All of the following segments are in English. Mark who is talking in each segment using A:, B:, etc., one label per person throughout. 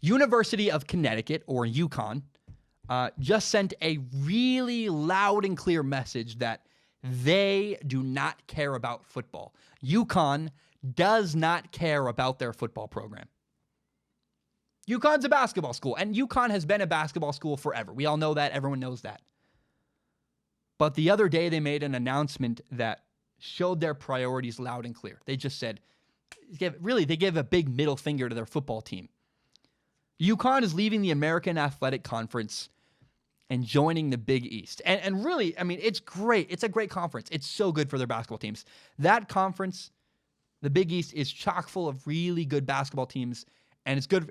A: University of Connecticut, or UConn, just sent a really loud and clear message that they do not care about football. UConn does not care about their football program. UConn's a basketball school, and UConn has been a basketball school forever. We all know that. Everyone knows that. But the other day, they made an announcement that showed their priorities loud and clear. They just said, they gave a big middle finger to their football team. UConn is leaving the American Athletic Conference and joining the Big East. And really, I mean, it's great. It's a great conference. It's so good for their basketball teams. That conference, the Big East, is chock full of really good basketball teams, and it's good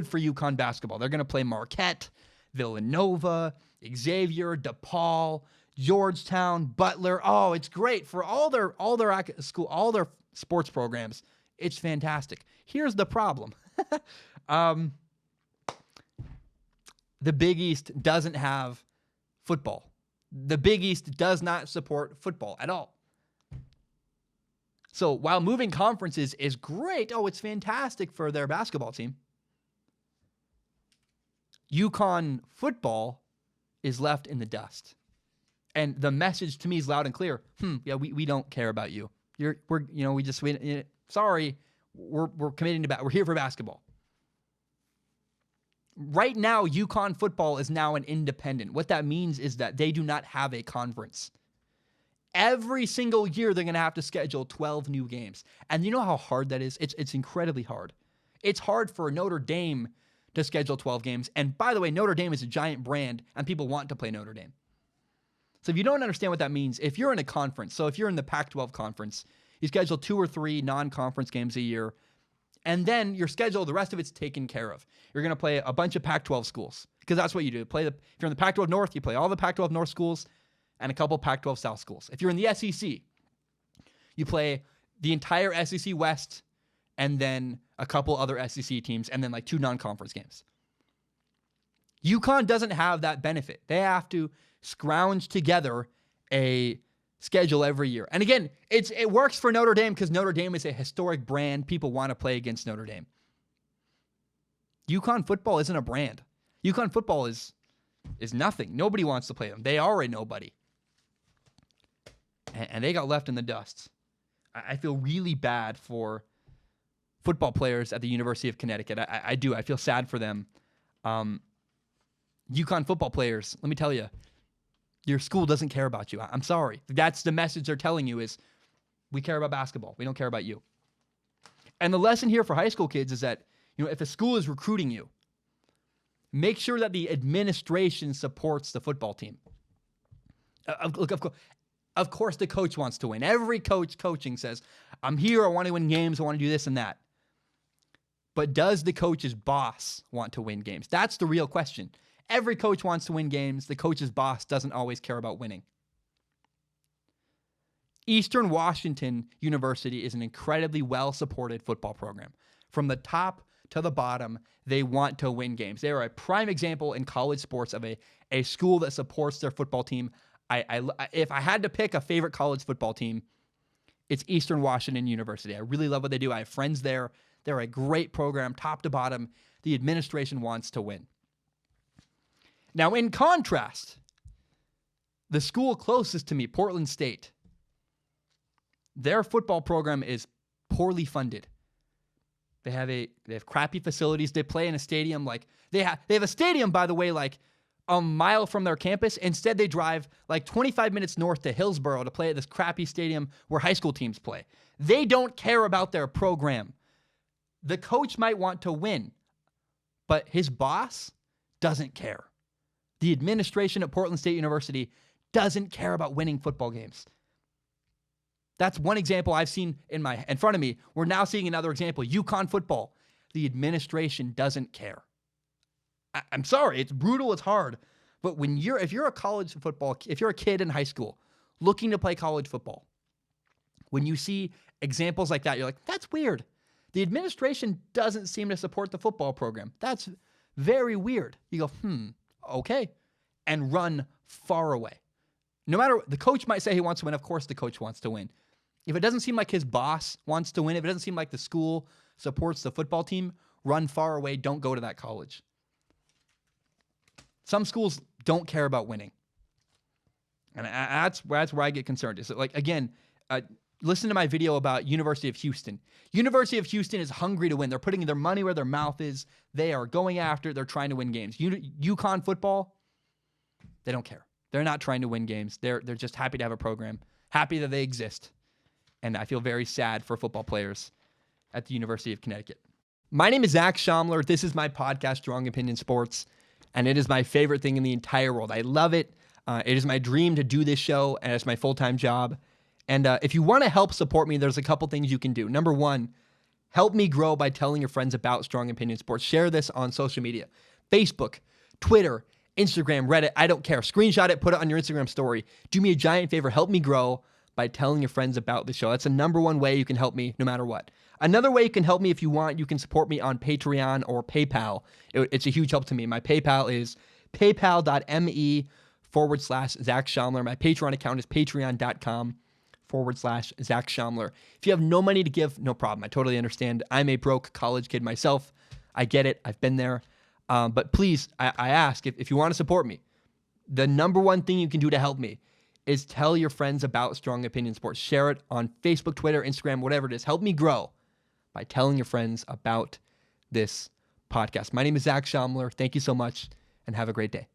A: for UConn basketball. They're going to play Marquette, Villanova, Xavier, DePaul, Georgetown, Butler. Oh, it's great for all their sports programs. It's fantastic. Here's the problem. The Big East doesn't have football. The Big East does not support football at all. So while moving conferences is great, it's fantastic for their basketball team, UConn football is left in the dust. And the message to me is loud and clear. We don't care about you. Sorry, we're committing to we're here for basketball. Right now, UConn football is now an independent. What that means is that they do not have a conference. Every single year, they're going to have to schedule 12 new games. And you know how hard that is? It's incredibly hard. It's hard for Notre Dame to schedule 12 games. And by the way, Notre Dame is a giant brand, and people want to play Notre Dame. So if you don't understand what that means, if you're in a conference, so if you're in the Pac-12 conference, you schedule 2 or 3 non-conference games a year, and then your schedule, the rest of it's taken care of. You're going to play a bunch of Pac-12 schools, because that's what you do. If you're in the Pac-12 North, you play all the Pac-12 North schools and a couple Pac-12 South schools. If you're in the SEC, you play the entire SEC West and then a couple other SEC teams and then like 2 non-conference games. UConn doesn't have that benefit. They have to scrounge together a schedule every year. And again, it works for Notre Dame because Notre Dame is a historic brand. People want to play against Notre Dame. UConn football isn't a brand. UConn football is nothing. Nobody wants to play them. They are a nobody. And they got left in the dust. I feel really bad for football players at the University of Connecticut. I do. I feel sad for them. UConn football players, let me tell you, your school doesn't care about you. I'm sorry. That's the message they're telling you is, we care about basketball. We don't care about you. And the lesson here for high school kids is that, if a school is recruiting you, make sure that the administration supports the football team. Of course, the coach wants to win. Every coach coaching says, I'm here, I want to win games, I want to do this and that. But does the coach's boss want to win games? That's the real question. Every coach wants to win games. The coach's boss doesn't always care about winning. Eastern Washington University is an incredibly well-supported football program. From the top to the bottom, they want to win games. They are a prime example in college sports of a school that supports their football team. If I had to pick a favorite college football team, it's Eastern Washington University. I really love what they do. I have friends there. They're a great program, top to bottom. The administration wants to win. Now, in contrast, the school closest to me, Portland State, their football program is poorly funded. They have crappy facilities. They play in a stadium they have a stadium, by the way, like a mile from their campus. Instead, they drive like 25 minutes north to Hillsborough to play at this crappy stadium where high school teams play. They don't care about their program. The coach might want to win, but his boss doesn't care. The administration at Portland State University doesn't care about winning football games. That's one example I've seen in front of me. We're now seeing another example. UConn football. The administration doesn't care. I'm sorry, it's brutal, it's hard. But if you're a kid in high school looking to play college football, when you see examples like that, you're like, that's weird. The administration doesn't seem to support the football program. That's very weird. You go, okay, and run far away. No matter, the coach might say he wants to win. Of course the coach wants to win. If it doesn't seem like his boss wants to win, if it doesn't seem like the school supports the football team, run far away, don't go to that college. Some schools don't care about winning. And that's where I get concerned. Is like, again, listen to my video about University of Houston. University of Houston is hungry to win. They're putting their money where their mouth is. They are going after. They're trying to win games. UConn football, they don't care. They're not trying to win games. They're just happy to have a program, happy that they exist. And I feel very sad for football players at the University of Connecticut. My name is Zach Schaumler. This is my podcast, Strong Opinion Sports, and it is my favorite thing in the entire world. I love it. It is my dream to do this show, and it's my full-time job. And if you want to help support me, there's a couple things you can do. Number one, help me grow by telling your friends about Strong Opinion Sports. Share this on social media. Facebook, Twitter, Instagram, Reddit, I don't care. Screenshot it, put it on your Instagram story. Do me a giant favor. Help me grow by telling your friends about the show. That's the number one way you can help me no matter what. Another way you can help me if you want, you can support me on Patreon or PayPal. It's a huge help to me. My PayPal is paypal.me/Zach Schaumler. My Patreon account is patreon.com/Zach Schaumler. If you have no money to give, no problem. I totally understand. I'm a broke college kid myself. I get it. I've been there. But please, I ask, if you want to support me, the number one thing you can do to help me is tell your friends about Strong Opinion Sports. Share it on Facebook, Twitter, Instagram, whatever it is. Help me grow by telling your friends about this podcast. My name is Zach Schaumler. Thank you so much, and have a great day.